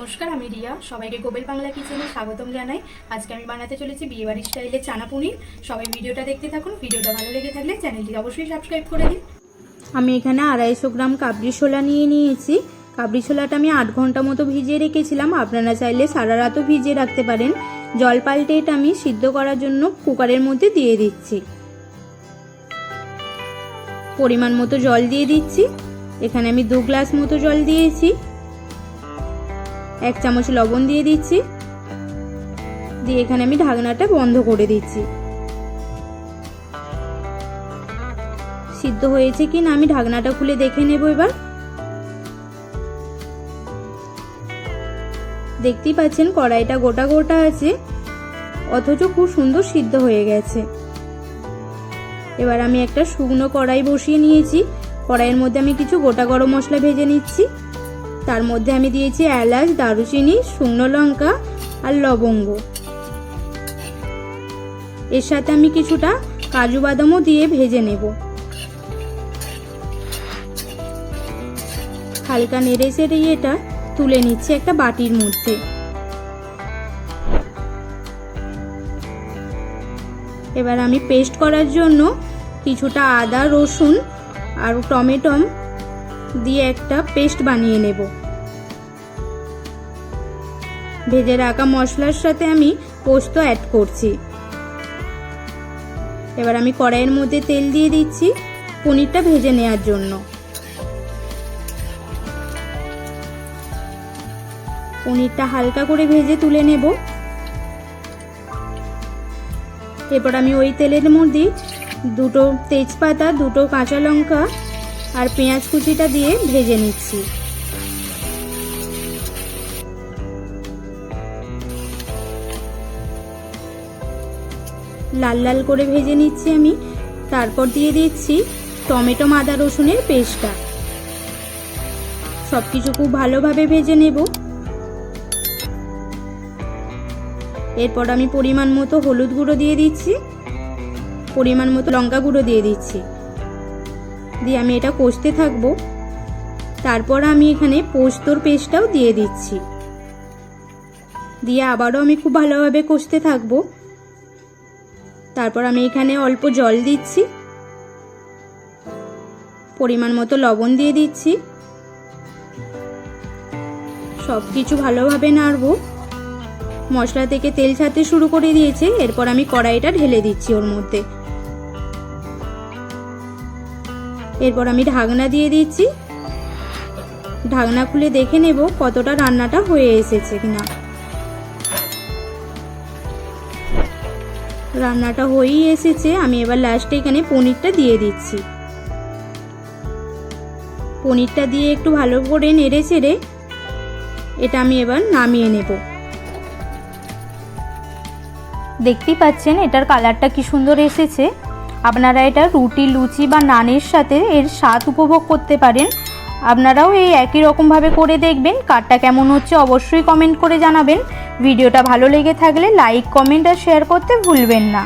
নমস্কার, আমি রিয়া। সবাইকে গোবেল বাংলা কিচেনে স্বাগতম জানাই। আজকে আমি বানাতে চলেছি বিয়েবাড়ি স্টাইলে চানা পনির। সবাই ভিডিওটা দেখতে থাকুন। ভিডিওটা ভালো লেগে থাকলে চ্যানেলটি অবশ্যই সাবস্ক্রাইব করে দিন। আমি এখানে 250 গ্রাম কাবলি ছোলা নিয়ে নিয়েছি। কাবলি ছোলাটা আমি 8 ঘন্টা মতো ভিজিয়ে রেখেছিলাম। আপনারা চাইলে সারা রাতও ভিজিয়ে রাখতে পারেন। জল পাল্টে এটা আমি সিদ্ধ করার জন্য কুকারের মধ্যে দিয়ে দিচ্ছি। পরিমাণ মতো জল দিয়ে দিচ্ছি। এখানে আমি 2 গ্লাস মতো জল দিয়েছি। 1 চামচ লবণ দিয়ে দিচ্ছি। দিয়ে এখানে আমি ঢাকনাটা বন্ধ করে দিচ্ছি। সিদ্ধ হয়েছে কি না আমি ঢাকনাটা খুলে দেখে নেব। এবার দেখতেই পাচ্ছেন কড়াইটা গোটা গোটা আছে, অথচ খুব সুন্দর সিদ্ধ হয়ে গেছে। এবার আমি একটা শুকনো কড়াই বসিয়ে নিয়েছি। কড়াইয়ের মধ্যে আমি কিছু গোটা গরম মশলা ভেজে নিচ্ছি। তার মধ্যে আমি দিয়েছি এলাচ, দারুচিনি, শুকনো লঙ্কা আর লবঙ্গ। এর সাথে আমি কিছুটা কাজু বাদামও দিয়ে ভেজে নেব। হালকা নেড়ে চেড়ে এটা তুলে নিচ্ছি একটা বাটির মধ্যে। এবার আমি পেস্ট করার জন্য কিছুটা আদা, রসুন আর টমেটো দিয়ে একটা পেস্ট বানিয়ে নেব। ভেজে রাখা মশলার সাথে আমি পোস্ত অ্যাড করছি। এবার আমি কড়াইয়ের মধ্যে তেল দিয়ে দিচ্ছি পনিরটা ভেজে নেওয়ার জন্য। পনিরটা হালকা করে ভেজে তুলে নেব। এরপর আমি ওই তেলের মধ্যে 2টো তেজপাতা, 2টো কাঁচা লঙ্কা আর পেঁয়াজ কুচিটা দিয়ে ভেজে নিচ্ছি। লাল লাল করে ভেজে নিচ্ছি আমি। তারপর দিয়ে দিচ্ছি টমেটো, আদা, রসুনের পেস্টটা। সবকিছু খুব ভালোভাবে ভেজে নেব। এরপর আমি পরিমাণ মতো হলুদ গুঁড়ো দিয়ে দিচ্ছি, পরিমাণ মতো লঙ্কা গুঁড়ো দিয়ে দিচ্ছি। দিয়ে আমি এটা কষতে থাকবো। তারপর আমি এখানে পোস্তর পেস্টটাও দিয়ে দিচ্ছি। দিয়ে আবারও আমি খুব ভালোভাবে কষতে থাকবো। তারপর আমি এখানে অল্প জল দিচ্ছি, পরিমাণ মতো লবণ দিয়ে দিচ্ছি। সব কিছু ভালোভাবে নাড়বো। মশলা থেকে তেল ছাড়তে শুরু করে দিয়েছে। এরপর আমি কড়াইটা ঢেলে দিচ্ছি ওর মধ্যে। এরপর আমি ঢাকনা দিয়ে দিচ্ছি। ঢাকনা খুলে দেখে নেব কতটা রান্নাটা হয়ে এসেছে কিনা। রান্নাটা হয়েই এসেছে। আমি এবার লাস্টে এখানে পনিরটা দিয়ে দিচ্ছি। পনিরটা দিয়ে একটু ভালো করে নেড়ে চেড়ে এটা আমি এবার নামিয়ে নেব। দেখতেই পাচ্ছেন এটার কালারটা কি সুন্দর এসেছে। আপনারা এটা রুটি, লুচি বা নানের সাথে এর স্বাদ উপভোগ করতে পারেন। আপনারাও এই একই রকমভাবে করে দেখবেন। কারটা কেমন হচ্ছে অবশ্যই কমেন্ট করে জানাবেন। ভিডিওটা ভালো লেগে থাকলে লাইক, কমেন্ট আর শেয়ার করতে ভুলবেন না।